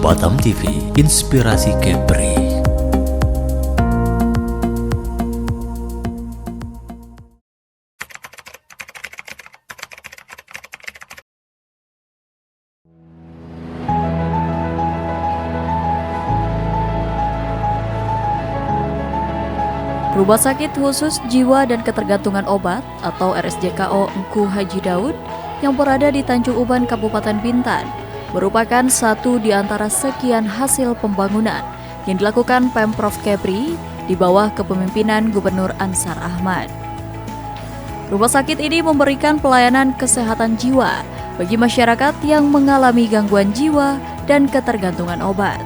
Batam TV, Inspirasi Kepri. Rumah Sakit Khusus Jiwa dan Ketergantungan Obat atau RSJKO Engku Haji Daud yang berada di Tanjung Uban, Kabupaten Bintan merupakan satu di antara sekian hasil pembangunan yang dilakukan Pemprov Kepri di bawah kepemimpinan Gubernur Ansar Ahmad. Rumah sakit ini memberikan pelayanan kesehatan jiwa bagi masyarakat yang mengalami gangguan jiwa dan ketergantungan obat.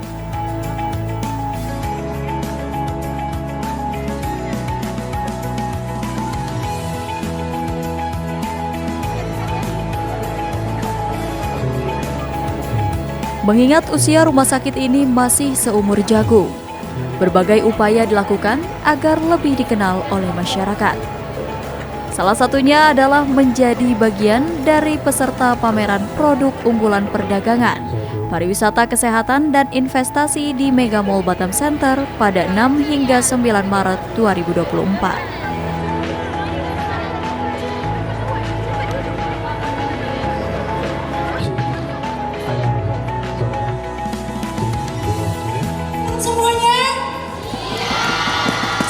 Mengingat usia rumah sakit ini masih seumur jagung, berbagai upaya dilakukan agar lebih dikenal oleh masyarakat. Salah satunya adalah menjadi bagian dari peserta pameran produk unggulan perdagangan, pariwisata kesehatan dan investasi di Mega Mall Batam Center pada 6 hingga 9 Maret 2024.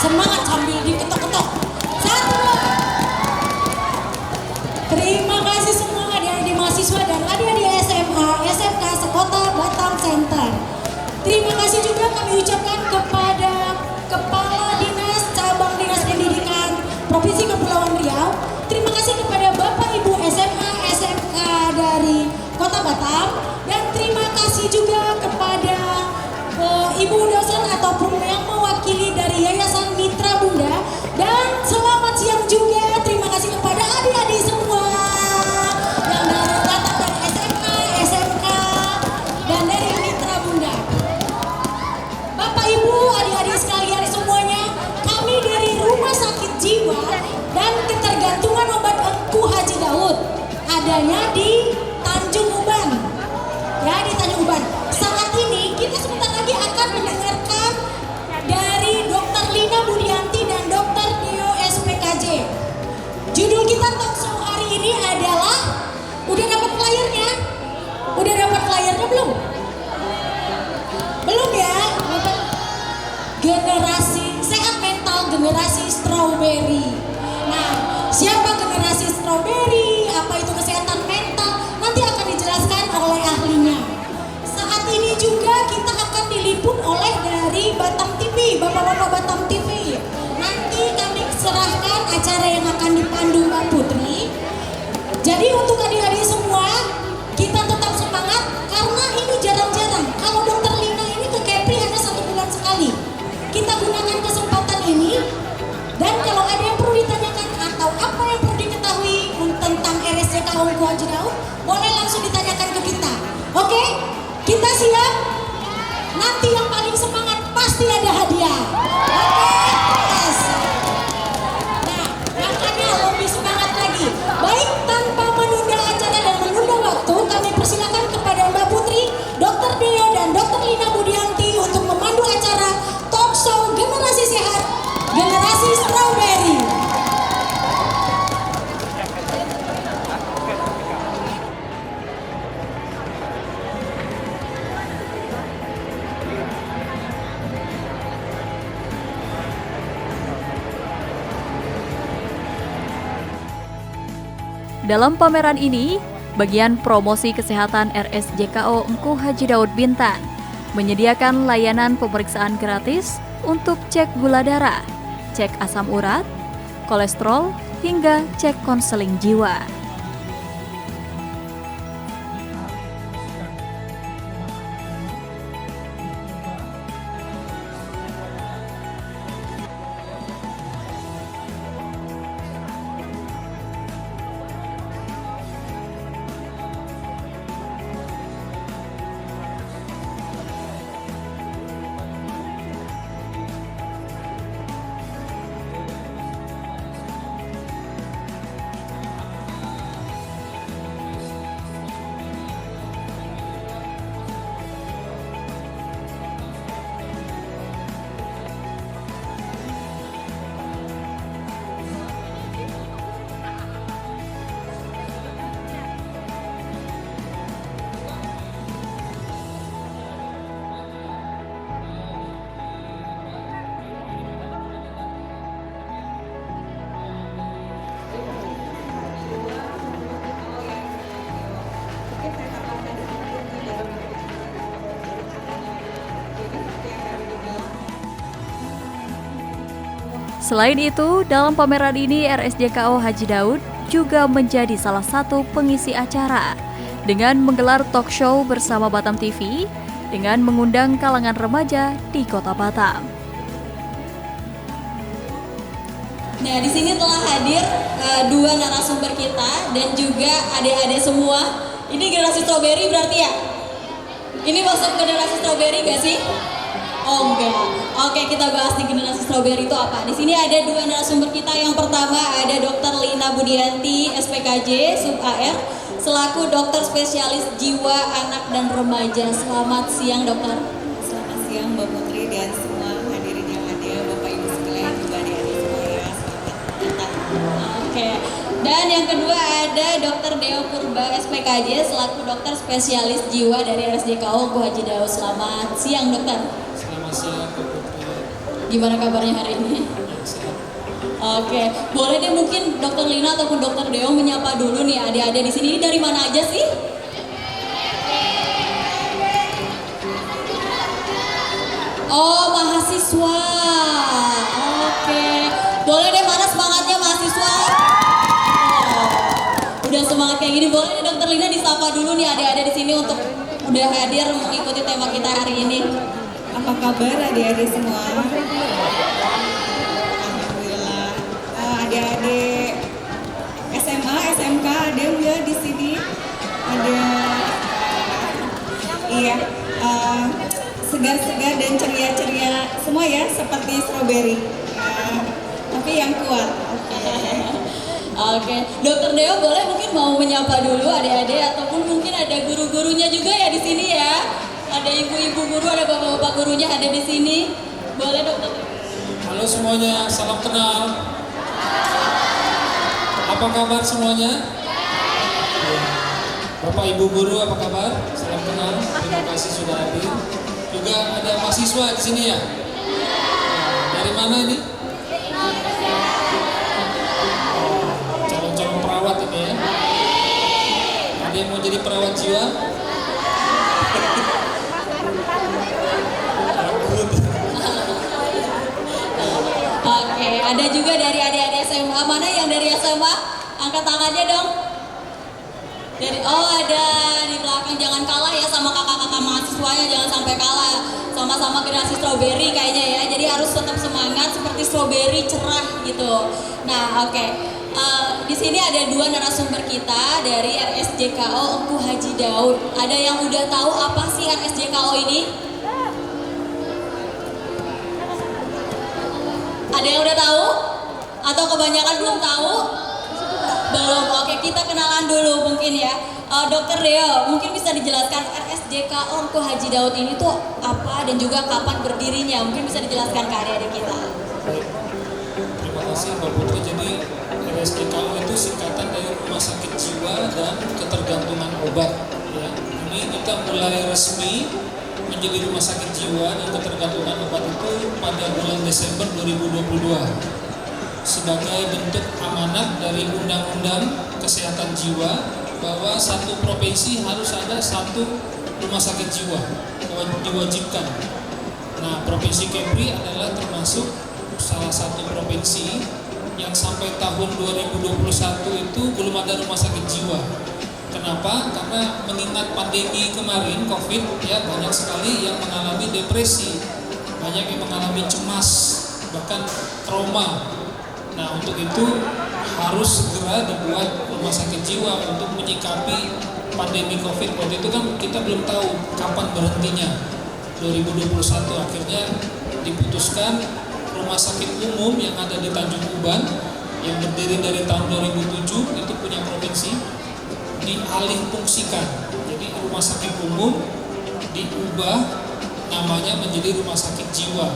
Semangat sambil diketok-ketok. Satu. Terima kasih semua adik-adik mahasiswa dan adik-adik SMA, SMK Sekota Batam Center. Terima kasih juga kami ucapkan kepada Kepala Dinas Cabang Dinas Pendidikan Provinsi Kepulauan Riau. Terima kasih kepada Bapak Ibu SMA, SMK dari Kota Batam. Dan terima kasih juga kepada Ibu dosen ataupun yang mewakili dari Yayasan Mitra Bunda. Dan selamat siang juga, terima kasih kepada adik-adik semua yang datang dari SMA, SMK, dan dari Mitra Bunda. Bapak Ibu, adik-adik sekalian semuanya, kami dari Rumah Sakit Jiwa dan Ketergantungan Obat Engku Haji Daud adanya di Tanjung Uban. Ya, di Tanjung Uban. Saat ini kita sebentar lagi akan mendengarkan dari Dr. Lina Budianti dan Dr. Dio SPKJ. Judul kita talk show hari ini adalah, udah dapat flyernya? Udah dapat flyernya belum? Belum ya? Generasi sehat mental, generasi strawberry. Nah, siapa generasi strawberry? Apa itu kesehatan mental? Nanti akan dijelaskan oleh ahlinya. Saat ini juga kita akan diliput oleh dari Batam TV, Bapak-bapak Batam TV. Nanti kami serahkan acara yang akan dipandu Mbak Putri. Jadi untuk adik-adik semua, kita tetap semangat karena ini jarang-jarang. Kalau Dokter Lina ini ke Kepri hanya 1 bulan sekali. Kita gunakan kesempatan ini. Dan kalau ada yang perlu ditanyakan atau apa yang perlu diketahui tentang RSJKO Engku Haji Daud, boleh langsung ditanyakan ke kita. Oke? Kita siap? Nanti yang paling semangat pasti ada hadiah. Oke? Yes. Nah, makanya lebih semangat lagi. Baik, tanpa menunda acara dan menunda waktu, kami persilakan kepada Mbak Putri, Dr. Deo dan Dr. Lina Budianti untuk memandu acara talk show Generasi Sehat, Generasi Strawberry. Dalam pameran ini, bagian promosi kesehatan RSJKO Engku Haji Daud Bintan menyediakan layanan pemeriksaan gratis untuk cek gula darah, cek asam urat, kolesterol, hingga cek konseling jiwa. Selain itu, dalam pameran ini RSJKO Haji Daud juga menjadi salah satu pengisi acara dengan menggelar talk show bersama Batam TV dengan mengundang kalangan remaja di Kota Batam. Nah, di sini telah hadir dua narasumber kita dan juga adik-adik semua. Ini generasi strawberry berarti ya? Ini masuk generasi strawberry gak sih? Oh enggak. Oke, kita bahas di generasi strawberry itu apa. Di sini ada dua narasumber kita. Yang pertama ada Dr. Lina Budianti, SPKJ, Sub AR, selaku dokter spesialis jiwa anak dan remaja. Selamat siang, dokter. Selamat siang Mbak Putri dan semua hadirin yang ada, Bapak Ibu sekalian juga adik-adik semua ya. Selamat datang. Oke. Dan yang kedua ada Dr. Deo Purba, SPKJ, selaku dokter spesialis jiwa dari RSJKO Haji Daud. Selamat siang, dokter. Selamat siang, Mbak Putri. Gimana kabarnya hari ini? Sehat. Oke, boleh deh mungkin Dokter Lina ataupun Dokter Deo menyapa dulu nih adik-adik di sini. Ini dari mana aja sih? Oh, mahasiswa. Oke, boleh deh mana semangatnya mahasiswa? Oh, udah semangat kayak gini, boleh deh Dokter Lina disapa dulu nih adik-adik di sini untuk udah hadir mengikuti tema kita hari ini. Apa kabar adik-adik semua? Alhamdulillah. Adik-adik SMA, SMK ada ya di sini. Ada iya, segar-segar dan ceria-ceria semua ya, seperti strawberry. Tapi yang kuat. Oke, Dokter Deo boleh mungkin mau menyapa dulu adik-adik ataupun mungkin ada guru-gurunya juga ya di sini ya. Ada ibu-ibu guru, ada bapak-bapak gurunya ada di sini. Boleh, Dokter? Halo semuanya, salam kenal. Apa kabar semuanya? Bapak Ibu guru apa kabar? Salam kenal. Terima kasih sudah hadir. Juga ada mahasiswa di sini ya? Dari mana ini? Calon-calon perawat ini ya? Ada yang mau jadi perawat jiwa? Oke, ada juga dari adik-adik SMA. Mana yang dari SMA? Angkat tangannya dong. Oh ada di belakang, jangan kalah ya sama kakak-kakak mahasiswanya, jangan sampai kalah. Sama-sama generasi strawberry kayaknya ya. Jadi harus tetap semangat seperti strawberry cerah gitu. Nah oke. Di sini ada dua narasumber kita dari RSJKO Engku Haji Daud. Ada yang udah tahu apa sih RSJKO ini? Ada yang udah tahu? Atau kebanyakan belum tahu? Belum. Oke, kita kenalan dulu mungkin ya. Dokter Deo, mungkin bisa dijelaskan RSJKO Engku Haji Daud ini tuh apa dan juga kapan berdirinya? Mungkin bisa dijelaskan ke adik-adik kita. Baik. Terima kasih Mbak Putri. Jadi RSJKO itu singkatan dari Rumah Sakit Jiwa dan Ketergantungan Obat. Ya. Ini kita mulai resmi menjadi Rumah Sakit Jiwa dan Ketergantungan Obat itu pada bulan Desember 2022 sebagai bentuk amanat dari Undang-Undang Kesehatan Jiwa bahwa satu provinsi harus ada satu rumah sakit jiwa, diwajibkan. Nah, Provinsi Kepri adalah termasuk salah satu provinsi yang sampai tahun 2021 itu belum ada rumah sakit jiwa. Kenapa? Karena mengingat pandemi kemarin COVID ya, banyak sekali yang mengalami depresi, banyak yang mengalami cemas, bahkan trauma. Nah, untuk itu harus segera dibuat rumah sakit jiwa untuk menyikapi pandemi COVID. Waktu itu kan kita belum tahu kapan berhentinya. 2021 akhirnya diputuskan rumah sakit umum yang ada di Tanjung Uban yang berdiri dari tahun 2007 itu punya provinsi dialihfungsikan. Jadi rumah sakit umum diubah namanya menjadi rumah sakit jiwa.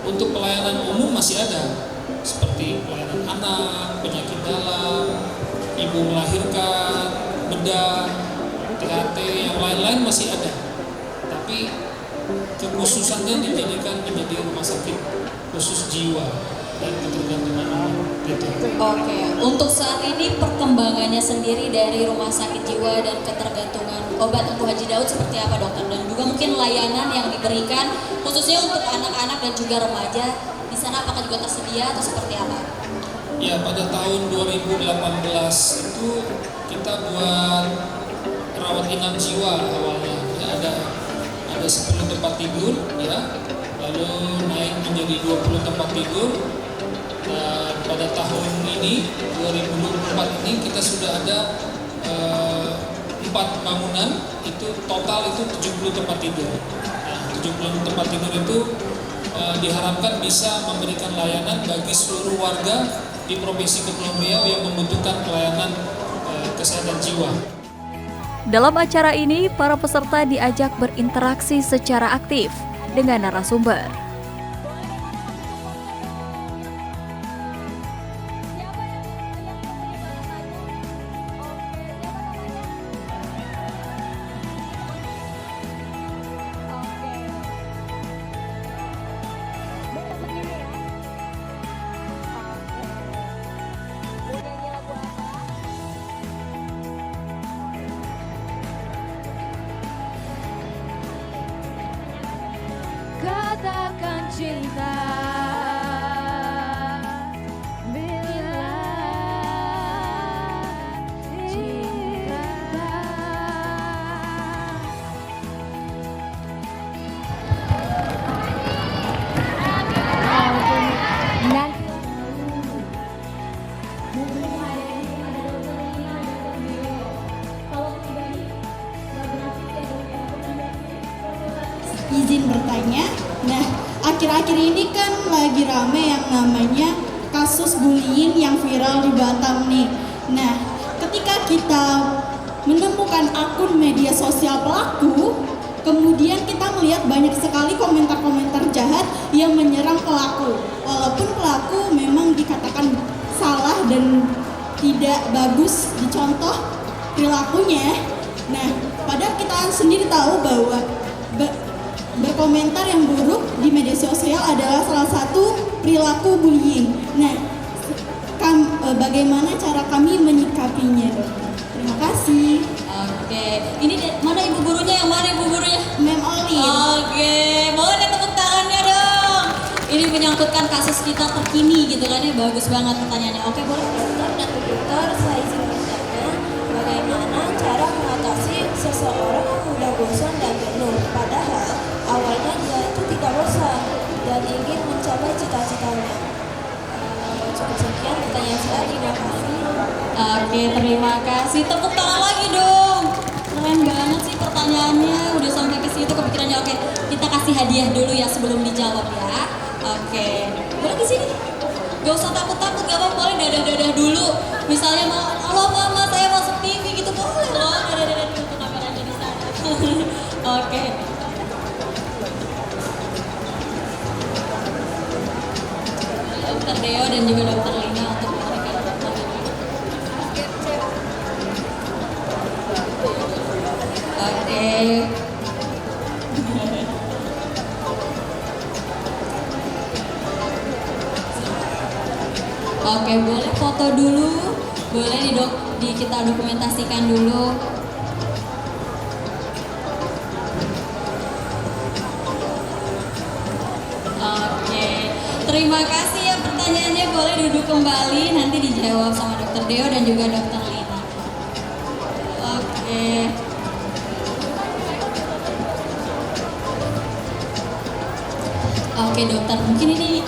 Untuk pelayanan umum masih ada seperti pelayanan anak, penyakit dalam, ibu melahirkan, bedah, THT, yang lain-lain masih ada. Tapi kekhususannya dijadikan menjadi rumah sakit khusus jiwa dan ketergantungan anak gitu. Oke, untuk saat ini perkembangannya sendiri dari Rumah Sakit Jiwa dan Ketergantungan Obat Engku Haji Daud seperti apa, dokter? Dan juga mungkin layanan yang diberikan khususnya untuk anak-anak dan juga remaja di di sana apakah juga tersedia atau seperti apa? Ya, pada tahun 2018 itu kita buat rawat inap jiwa awalnya. Ya, ada 10 tempat tidur ya. Lalu naik menjadi 20 tempat tidur. Dan pada tahun ini 2024 ini kita sudah ada 4 bangunan, itu total itu 70 tempat tidur. Nah, 70 tempat tidur itu diharapkan bisa memberikan layanan bagi seluruh warga di Provinsi Kepulauan Riau yang membutuhkan pelayanan kesehatan jiwa. Dalam acara ini, para peserta diajak berinteraksi secara aktif dengan narasumber. Katakan cinta bila cinta. Izin bertanya, nah akhir-akhir ini kan lagi rame yang namanya kasus bullying yang viral di Batam nih. Nah, ketika kita menemukan akun media sosial pelaku, kemudian kita melihat banyak sekali komentar-komentar jahat yang menyerang pelaku. Walaupun pelaku memang dikatakan salah dan tidak bagus dicontoh perilakunya. Nah, padahal kita sendiri tahu bahwa berkomentar yang buruk di media sosial adalah salah satu perilaku bullying. Nah, bagaimana cara kami menyikapinya, Dokter? Terima kasih. Oke, ini mana ibu gurunya? Yang mana ibu gurunya? Mem Olin. Oke, boleh deh tepuk tangannya dong. Ini menyangkutkan kasus kita terkini gitu kan ya, bagus banget pertanyaannya. Oke, boleh dokter dan Bu Dokter, saya izin bertanya, bagaimana cara mengatasi seseorang yang mudah bosan dan jenuh, padahal awalnya dia itu tidak bosan dan ingin mencapai cita-citanya. Cukup sekian pertanyaan saya, terima kasih. Oke, terima kasih. Tepuk tangan lagi dong. Keren banget sih pertanyaannya, udah sampai ke situ kepikirannya. Oke, kita kasih hadiah dulu ya sebelum dijawab ya. Oke, boleh di sini. Gak usah takut-takut, gak apa-apa, boleh dadah-dadah dulu. Misalnya mau, halo mama, saya masuk TV gitu, boleh loh. Dadah-dadah dulu tuh kameranya di sana. Oke. Dokter Deo dan juga Dokter Lina untuk memberikan pertanyaan. Oke. Oke, boleh foto dulu, boleh kita dokumentasikan dulu. Oke, terima kasih ya pertanyaannya, boleh duduk kembali, nanti dijawab sama Dokter Deo dan juga Dokter Lina. Oke. Oke dokter, mungkin ini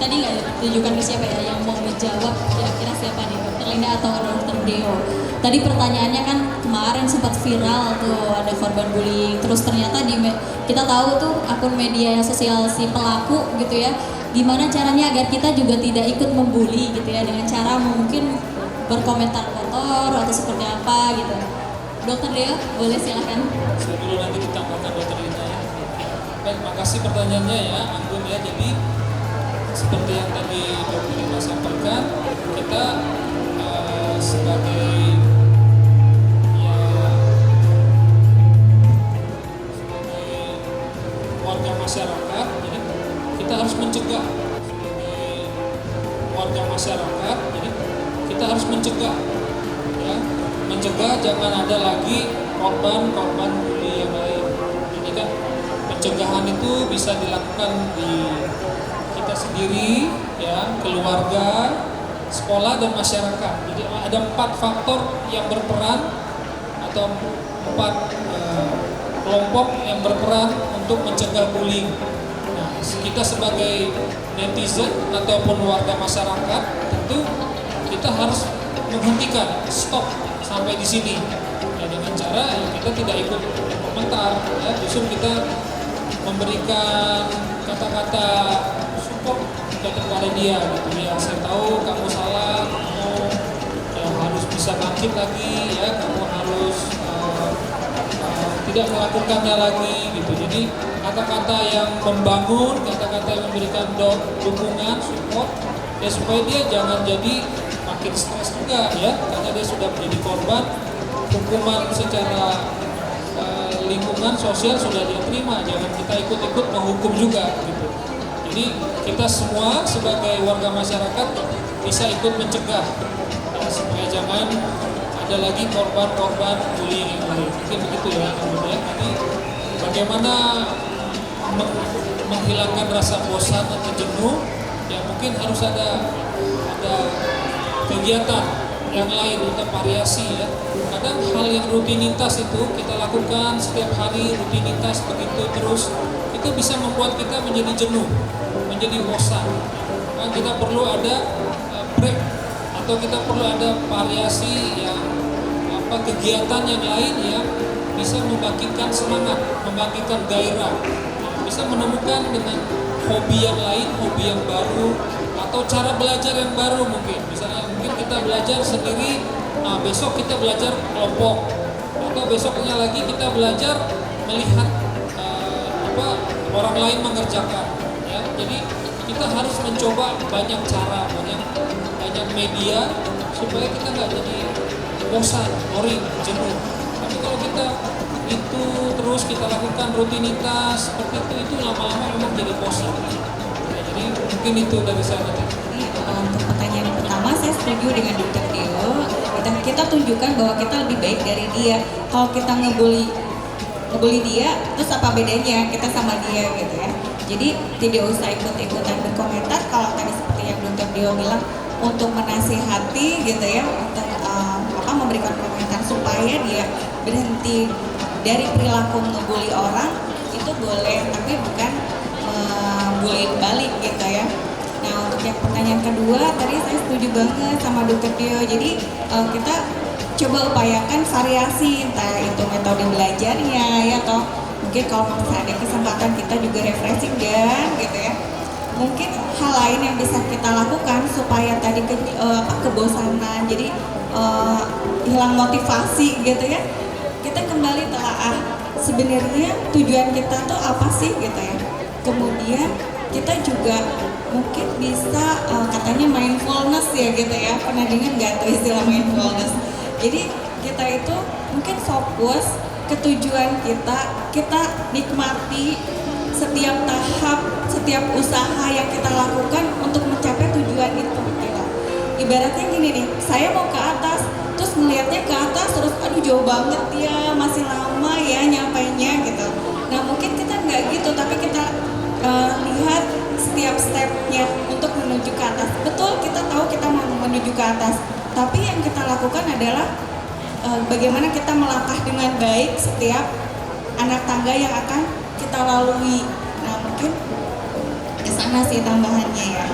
tadi nggak ditujukan ke siapa ya yang mau menjawab, kira-kira siapa nih, Dokter Lina atau Dokter Deo? Tadi pertanyaannya kan kemarin sempat viral tuh, ada korban bullying, terus ternyata kita tahu tuh akun media sosial si pelaku gitu ya, gimana caranya agar kita juga tidak ikut membuli gitu ya, dengan cara mungkin berkomentar kotor atau seperti apa gitu. Dokter Deo, boleh silahkan. Saya dulu nanti ditambahkan Dokter Lina ya. Baik, makasih pertanyaannya ya, Anggun ya. Jadi seperti yang tadi Dokter Lina sampaikan, kita sebagai warga masyarakat, jadi kita harus mencegah. Sebagai warga masyarakat, jadi kita harus mencegah, ya, mencegah jangan ada lagi korban bully yang lain. Ini kan pencegahan itu bisa dilakukan di kita sendiri, ya, keluarga, sekolah dan masyarakat. Jadi ada 4 faktor yang berperan atau 4 kelompok yang berperan untuk mencegah bullying. Nah, kita sebagai netizen ataupun warga masyarakat tentu kita harus menghentikan, stop sampai di sini. Ya, dengan cara ya, kita tidak ikut komentar, ya, justru kita memberikan kata-kata support kepada dia gitu ya. Saya tahu kamu salah, kamu ya, harus bisa bangkit lagi, ya, kamu harus tidak melakukannya lagi gitu. Jadi kata-kata yang membangun, kata-kata yang memberikan dukungan, support, ya, supaya dia jangan jadi makin stres juga, ya, karena dia sudah menjadi korban hukuman secara lingkungan sosial sudah dia terima. Jangan kita ikut-ikut menghukum juga gitu. Jadi kita semua sebagai warga masyarakat bisa ikut mencegah, ya, supaya jangan ada lagi korban-korban bullying yang lain. Mungkin begitu ya, kemudian tadi bagaimana menghilangkan rasa bosan atau jenuh, ya mungkin harus ada kegiatan yang lain untuk variasi, ya. Kadang hal yang rutinitas itu kita lakukan setiap hari, rutinitas begitu terus, itu bisa membuat kita menjadi jenuh, menjadi bosan. Nah, kita perlu ada break atau kita perlu ada variasi yang kegiatan yang lain yang bisa membangkitkan semangat, membangkitkan gairah, bisa menemukan dengan hobi yang lain, hobi yang baru, atau cara belajar yang baru mungkin. Misalnya mungkin kita belajar sendiri, nah besok kita belajar kelompok, atau besoknya lagi kita belajar melihat orang lain mengerjakan. Ya, jadi kita harus mencoba banyak cara, banyak media supaya kita nggak jadi bosan, boring, jenuh. Tapi kalau kita itu terus kita lakukan rutinitas seperti itu lama-lama memang jadi bosan. Ya, jadi mungkin itu dari saya tadi. Untuk pertanyaan yang pertama, saya setuju dengan Dr. Dio. Kita tunjukkan bahwa kita lebih baik dari dia. Kalau kita ngebully dia, terus apa bedanya kita sama dia gitu ya. Jadi tidak usah ikut-ikutan berkomentar. Kalau tadi seperti yang Dr. Dio bilang, untuk menasihati gitu ya, untuk memberikan komentar supaya dia berhenti dari perilaku ngebully orang, itu boleh, tapi bukan membully balik gitu ya. Nah, untuk yang pertanyaan kedua, tadi saya setuju banget sama Dr. Dio. Jadi kita coba upayakan variasi, entah itu metode belajarnya ya, atau mungkin kalau misalnya ada kesempatan kita juga refreshing kan gitu ya. Mungkin hal lain yang bisa kita lakukan supaya tadi kebosanan, jadi hilang motivasi gitu ya. Kita kembali telaah sebenarnya tujuan kita tuh apa sih gitu ya. Kemudian kita juga mungkin bisa katanya mindfulness ya gitu ya. Pernah dengar nggak tuh istilah mindfulness? Jadi kita itu mungkin fokus ke tujuan kita nikmati setiap tahap, setiap usaha yang kita lakukan untuk mencapai tujuan itu gitu. Ibaratnya gini nih, saya mau ke atas, terus melihatnya ke atas, terus aduh jauh banget ya, masih lama ya nyampainya gitu. Nah mungkin kita nggak gitu, tapi kita lihat setiap stepnya untuk menuju ke atas. Betul, kita tahu kita mau menuju ke atas, tapi yang kita lakukan adalah bagaimana kita melangkah dengan baik setiap anak tangga yang akan kita lalui. Nah mungkin kesana sih tambahannya ya.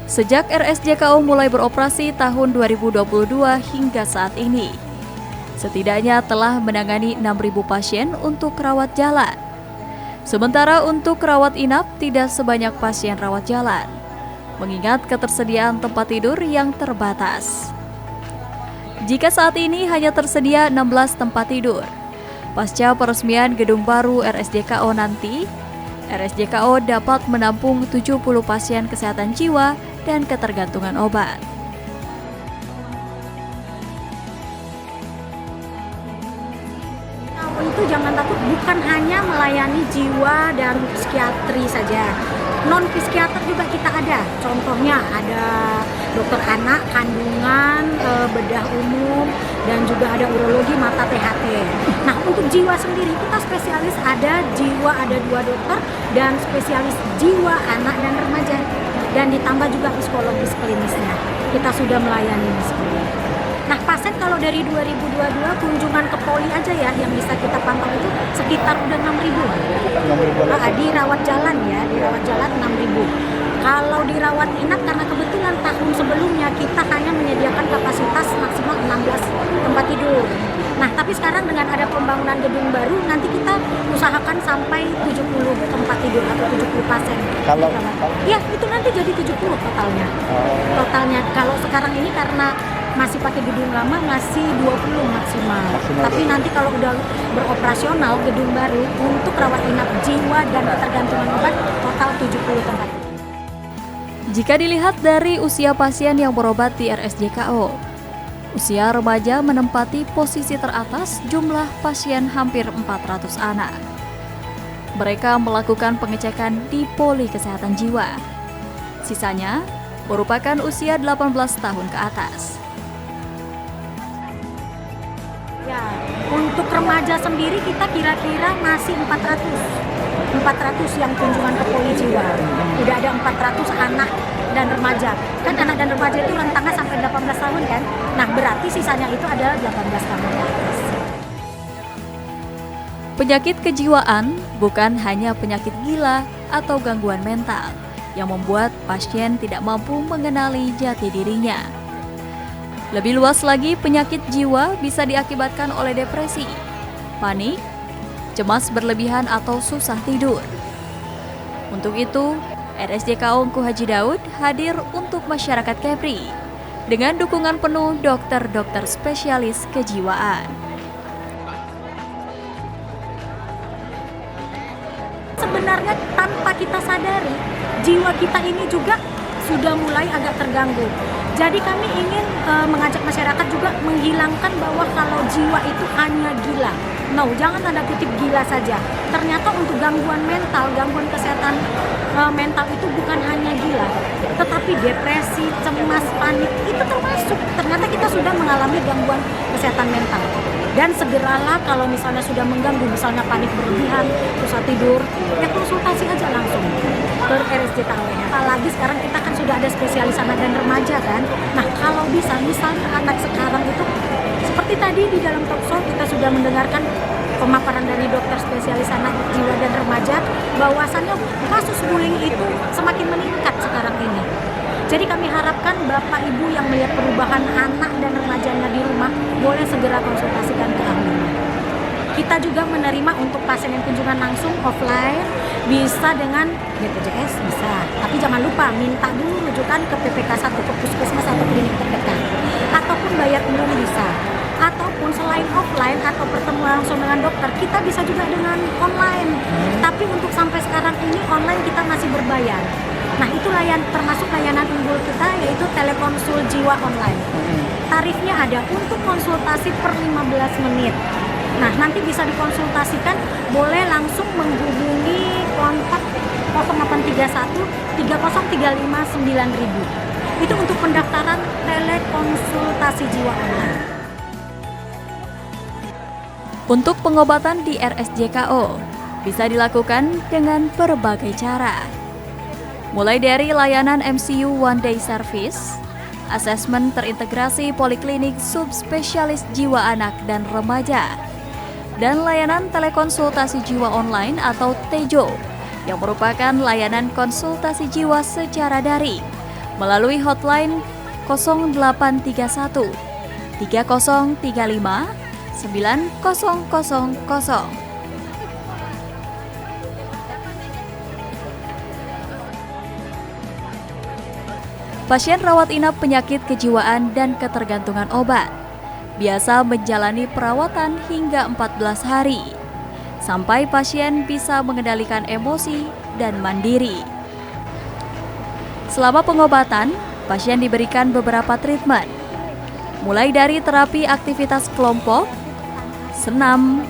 Sejak RSJKO mulai beroperasi tahun 2022 hingga saat ini, setidaknya telah menangani 6.000 pasien untuk rawat jalan. Sementara untuk rawat inap tidak sebanyak pasien rawat jalan, mengingat ketersediaan tempat tidur yang terbatas. Jika saat ini hanya tersedia 16 tempat tidur, pasca peresmian gedung baru RSJKO nanti, RSJKO dapat menampung 70 pasien kesehatan jiwa dan ketergantungan obat. Itu jangan takut, bukan hanya melayani jiwa dan psikiatri saja. Non psikiater juga kita ada. Contohnya ada dokter anak, kandungan, bedah umum, dan juga ada urologi, mata, THT. Nah, untuk jiwa sendiri kita spesialis ada jiwa, ada 2 dokter, dan spesialis jiwa anak dan remaja. Dan ditambah juga psikologis klinisnya. Kita sudah melayani seperti itu. Nah, pasien kalau dari 2022 kunjungan ke poli aja ya yang bisa kita pantau itu sekitar udah 6.000. Di rawat jalan ya, di rawat jalan 6.000. Kalau dirawat inap karena kebetulan tahun sebelumnya kita hanya menyediakan kapasitas maksimal 16 tempat tidur. Nah, tapi sekarang dengan ada pembangunan gedung baru nanti kita usahakan sampai 70 tempat tidur atau 70 pasien. Ya, itu nanti jadi 70 totalnya. Totalnya kalau sekarang ini karena masih pakai gedung lama masih 20 maksimal. Tapi nanti kalau udah beroperasional gedung baru untuk rawat inap jiwa dan ketergantungan obat total 70 tempat. Jika dilihat dari usia pasien yang berobat di RSJKO, usia remaja menempati posisi teratas jumlah pasien hampir 400 anak. Mereka melakukan pengecekan di poli kesehatan jiwa. Sisanya merupakan usia 18 tahun ke atas. Ya, untuk remaja sendiri kita kira-kira masih 400 yang kunjungan ke poli jiwa. Udah ada 400 anak dan remaja. Kan anak dan remaja itu rentangnya sampai 18 tahun kan? Nah, berarti sisanya itu adalah 18 tahun ke atas. Penyakit kejiwaan bukan hanya penyakit gila atau gangguan mental yang membuat pasien tidak mampu mengenali jati dirinya. Lebih luas lagi, penyakit jiwa bisa diakibatkan oleh depresi, panik, cemas berlebihan atau susah tidur. Untuk itu, RSJKO Engku Haji Daud hadir untuk masyarakat Kepri dengan dukungan penuh dokter-dokter spesialis kejiwaan. Sebenarnya tanpa kita sadari, jiwa kita ini juga sudah mulai agak terganggu. Jadi kami ingin mengajak masyarakat juga menghilangkan bahwa kalau jiwa itu hanya gila. No, jangan tanda kutip gila saja. Ternyata untuk gangguan mental, gangguan kesehatan mental itu bukan hanya gila, tetapi depresi, cemas, panik itu termasuk. Ternyata kita sudah mengalami gangguan kesehatan mental. Dan segeralah kalau misalnya sudah mengganggu, misalnya panik berlebihan, susah tidur, ya konsultasi aja langsung ke RSJKO. Apalagi sekarang kita kan sudah ada spesialis anak dan remaja kan. Nah, kalau bisa misalnya anak sekarang itu seperti tadi di dalam talkshow kita sudah mendengarkan pemaparan dari dokter spesialis anak, jiwa dan remaja bahwasannya kasus bullying itu semakin meningkat sekarang ini. Jadi kami harapkan Bapak Ibu yang melihat perubahan anak dan remajanya di rumah boleh segera konsultasikan ke ahlinya. Kita juga menerima untuk pasien yang kunjungan langsung offline, bisa dengan BPJS bisa. Tapi jangan lupa minta dulu rujukan ke PPK 1, ke puskesmas atau klinik terdekat. Ataupun bayar umum bisa. Ataupun selain offline atau pertemuan langsung dengan dokter, kita bisa juga dengan online. Tapi untuk sampai sekarang ini online kita masih berbayar. Nah, itu termasuk layanan unggul kita yaitu telekonsul jiwa online. Tarifnya ada untuk konsultasi per 15 menit. Nah, nanti bisa dikonsultasikan, boleh langsung menghubungi kontak 0831 3035 9000. Itu untuk pendaftaran telekonsultasi jiwa online. Untuk pengobatan di RSJKO bisa dilakukan dengan berbagai cara. Mulai dari layanan MCU One Day Service, asesmen terintegrasi poliklinik subspesialis jiwa anak dan remaja, dan layanan telekonsultasi jiwa online atau TEJO yang merupakan layanan konsultasi jiwa secara daring melalui hotline 0831 3035 9000. Pasien rawat inap penyakit kejiwaan dan ketergantungan obat biasa menjalani perawatan hingga 14 hari sampai pasien bisa mengendalikan emosi dan mandiri. Selama pengobatan, pasien diberikan beberapa treatment, mulai dari terapi aktivitas kelompok, senam,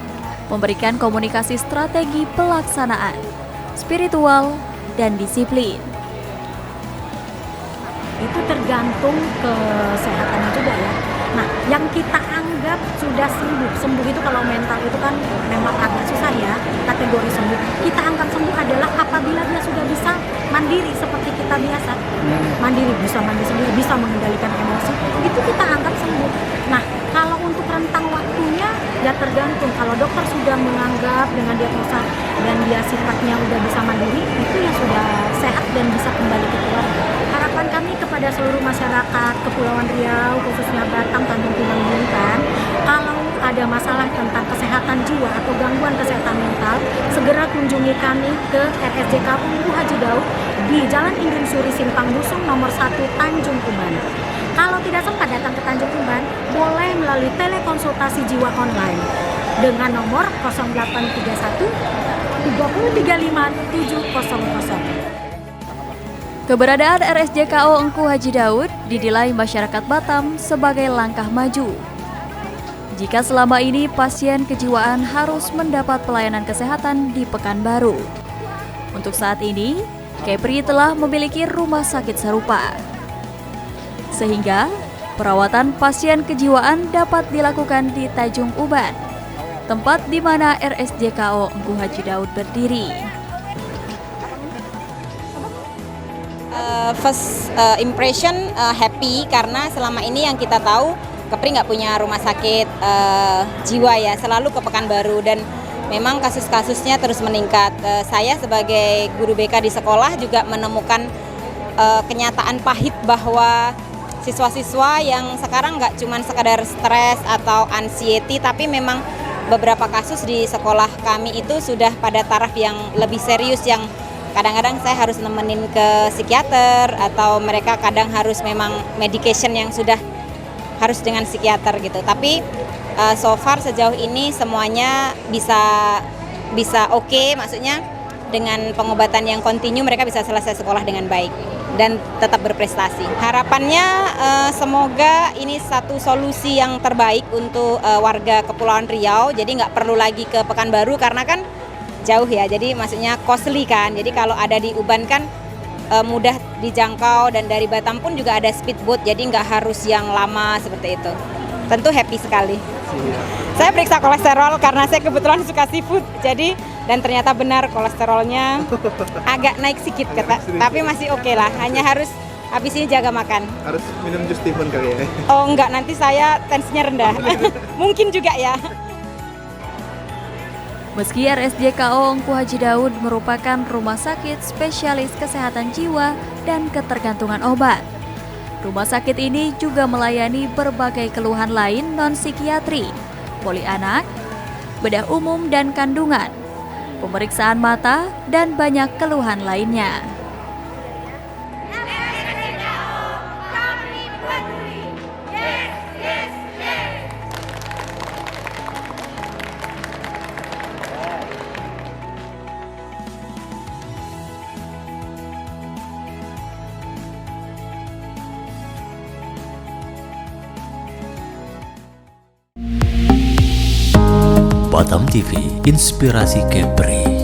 memberikan komunikasi strategi pelaksanaan, spiritual, dan disiplin. Itu tergantung kesehatannya juga ya. Nah, yang kita anggap sudah sembuh itu kalau mental itu kan memang agak susah ya kategori sembuh. Kita anggap sembuh adalah apabila dia sudah bisa mandiri seperti kita biasa. Mandiri, bisa mandi sendiri, bisa mengendalikan emosi, itu kita anggap sembuh. Nah, kalau untuk rentang waktunya ya tergantung. Kalau dokter sudah menganggap dengan diagnosa dan dia sifatnya udah bisa mandiri, itu ya sudah sehat dan bisa kembali ke keluarga. Harapan kami kepada seluruh masyarakat Kepulauan Riau, khususnya Batam, Tanjung Pinang, Bintan, kalau ada masalah tentang kesehatan jiwa atau gangguan kesehatan mental, segera kunjungi kami ke RSJKO Engku Haji Daud di Jalan Indun Suri Simpang Dusung nomor 1 Tanjung Uban. Kalau tidak sempat datang ke Tanjung Uban, boleh melalui telekonsultasi jiwa online dengan nomor 0831 3035 700. Keberadaan RSJKO Engku Haji Daud dinilai masyarakat Batam sebagai langkah maju. Jika selama ini pasien kejiwaan harus mendapat pelayanan kesehatan di Pekanbaru, untuk saat ini Kepri telah memiliki rumah sakit serupa, sehingga perawatan pasien kejiwaan dapat dilakukan di Tanjung Uban, tempat di mana RSJKO Engku Haji Daud berdiri. First impression happy karena selama ini yang kita tahu Kepri nggak punya rumah sakit jiwa ya, selalu ke Pekanbaru dan memang kasus-kasusnya terus meningkat. Saya sebagai guru BK di sekolah juga menemukan kenyataan pahit bahwa siswa-siswa yang sekarang nggak cuma sekadar stres atau anxiety, tapi memang beberapa kasus di sekolah kami itu sudah pada taraf yang lebih serius, yang kadang-kadang saya harus nemenin ke psikiater atau mereka kadang harus memang medication yang sudah harus dengan psikiater gitu. Tapi so far sejauh ini semuanya bisa oke, maksudnya dengan pengobatan yang kontinu mereka bisa selesai sekolah dengan baik dan tetap berprestasi. Harapannya semoga ini satu solusi yang terbaik untuk warga Kepulauan Riau, jadi nggak perlu lagi ke Pekanbaru karena kan jauh ya, jadi maksudnya costly kan. Jadi kalau ada di Uban kan mudah dijangkau, dan dari Batam pun juga ada speedboat, jadi nggak harus yang lama seperti itu. Tentu happy sekali. Saya periksa kolesterol karena saya kebetulan suka seafood, jadi dan ternyata benar kolesterolnya agak naik sedikit, tapi masih oke lah. Hanya harus habis ini jaga makan. Harus minum jus timun kali ya? Oh enggak, nanti saya tensinya rendah. Mungkin juga ya. Meski RSJKO Engku Haji Daud merupakan rumah sakit spesialis kesehatan jiwa dan ketergantungan obat, rumah sakit ini juga melayani berbagai keluhan lain non-psikiatri, poli anak, bedah umum dan kandungan, pemeriksaan mata, dan banyak keluhan lainnya. Batam TV, inspirasi Kepri.